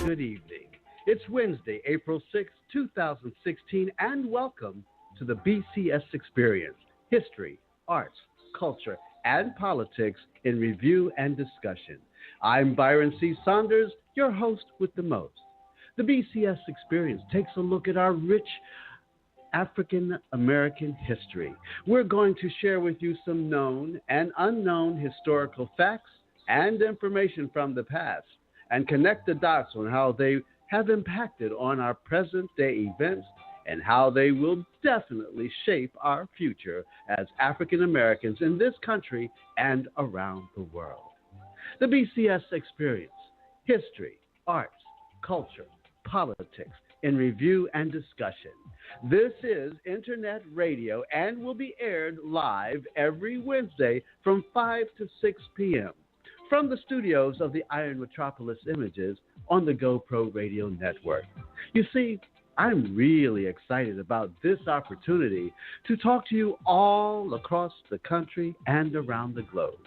good evening. It's Wednesday, April 6, 2016, and welcome to the BCS Experience, History, Arts, Culture, and Politics in Review and Discussion. I'm Byron C. Saunders, your host with the most. The BCS Experience takes a look at our rich African American history. We're going to share with you some known and unknown historical facts and information from the past and connect the dots on how they have impacted on our present day events and how they will definitely shape our future as African Americans in this country and around the world. The BCS Experience, History, Arts, Culture, Politics in Review and Discussion. This is internet radio and will be aired live every Wednesday from 5 to 6 p.m. from the studios of the Iron Metropolis Images on the GoPro Radio Network. You see, I'm really excited about this opportunity to talk to you all across the country and around the globe.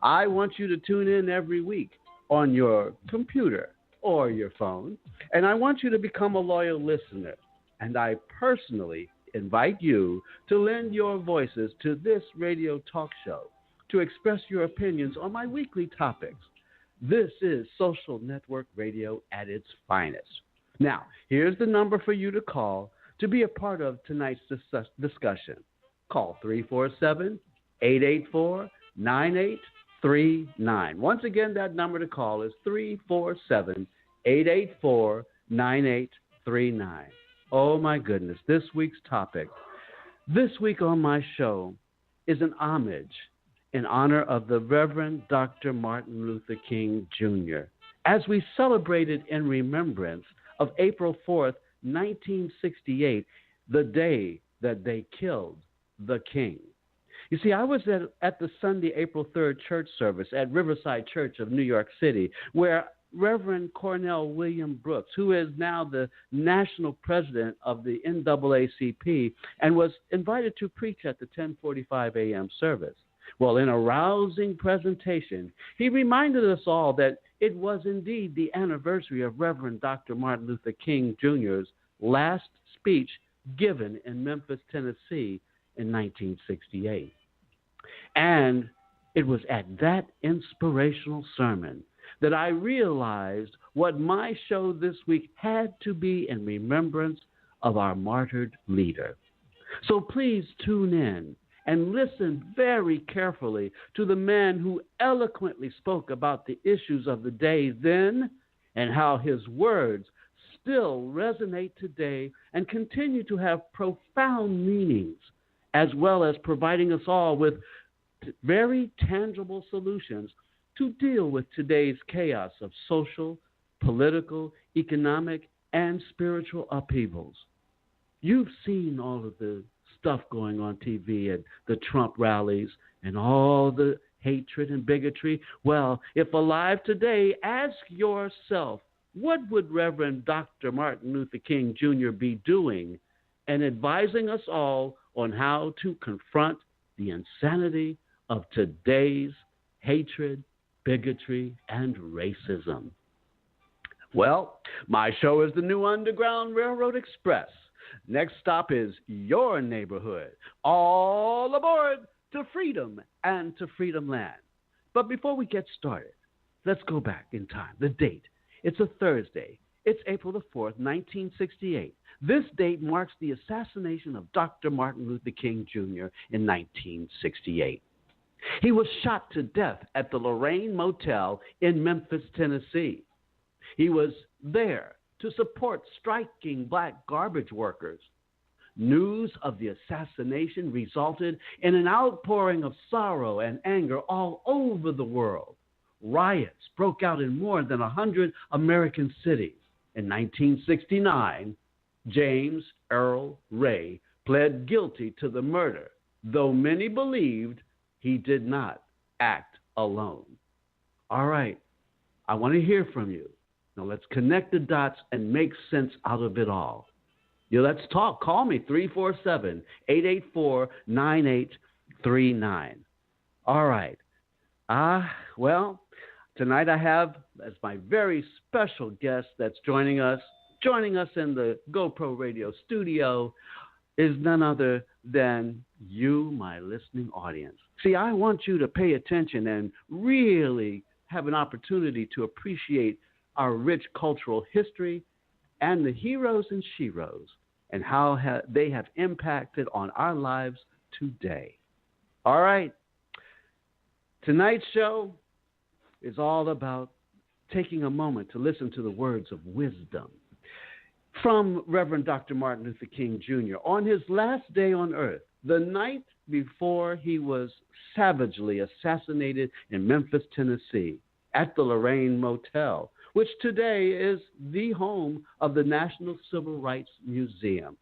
I want you to tune in every week on your computer or your phone, and I want you to become a loyal listener. And I personally invite you to lend your voices to this radio talk show to express your opinions on my weekly topics. This is social network radio at its finest. Now, here's the number for you to call to be a part of tonight's discussion. Call 347-884-9839. Once again, that number to call is 347-884-9839. Oh, my goodness, this week's topic. This week on my show is an homage in honor of the Reverend Dr. Martin Luther King, Jr., as we celebrated in remembrance of April 4th, 1968, the day that they killed the King. You see, I was at the Sunday, April 3rd church service at Riverside Church of New York City, where Reverend Cornell William Brooks, who is now the national president of the NAACP, and was invited to preach at the 10:45 a.m. service. Well, in a rousing presentation, he reminded us all that it was indeed the anniversary of Reverend Dr. Martin Luther King Jr.'s last speech given in Memphis, Tennessee in 1968. And it was at that inspirational sermon that I realized what my show this week had to be in remembrance of our martyred leader. So please tune in and listen very carefully to the man who eloquently spoke about the issues of the day then and how his words still resonate today and continue to have profound meanings, as well as providing us all with very tangible solutions to deal with today's chaos of social, political, economic, and spiritual upheavals. You've seen all of the stuff going on TV at the Trump rallies and all the hatred and bigotry. Well, if alive today, ask yourself, what would Reverend Dr. Martin Luther King Jr. be doing and advising us all on how to confront the insanity of today's hatred, bigotry, and racism? Well, my show is the new Underground Railroad Express. Next stop is your neighborhood. All aboard to freedom and to freedom land. But before we get started, let's go back in time. The date. It's a Thursday. It's April the 4th, 1968. This date marks the assassination of Dr. Martin Luther King Jr. in 1968. He was shot to death at the Lorraine Motel in Memphis, Tennessee. He was there to support striking black garbage workers. News of the assassination resulted in an outpouring of sorrow and anger all over the world. Riots broke out in more than 100 American cities. In 1969, James Earl Ray pled guilty to the murder, though many believed he did not act alone. All right, I want to hear from you. Now let's connect the dots and make sense out of it all. Let's talk. Call me, 347-884-9839. All right. Well, Tonight I have as my very special guest that's joining us in the GoPro Radio studio is none other than you, my listening audience. See, I want you to pay attention and really have an opportunity to appreciate our rich cultural history and the heroes and sheroes and how they have impacted on our lives today. All right. Tonight's show is all about taking a moment to listen to the words of wisdom from Reverend Dr. Martin Luther King Jr. on his last day on earth, the night before he was savagely assassinated in Memphis, Tennessee, at the Lorraine Motel, which today is the home of the National Civil Rights Museum.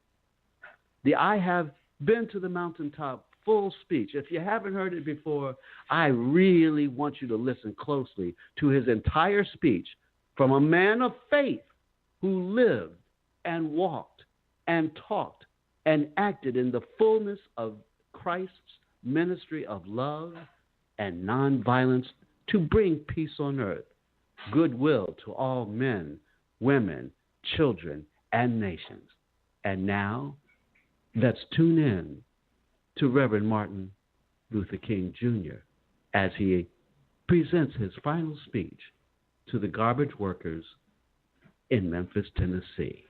The I Have Been to the Mountaintop full speech. If you haven't heard it before, I really want you to listen closely to his entire speech from a man of faith who lived and walked and talked and acted in the fullness of Christ's ministry of love and nonviolence to bring peace on earth, goodwill to all men, women, children, and nations. And now, let's tune in to Reverend Martin Luther King Jr. as he presents his final speech to the garbage workers in Memphis, Tennessee.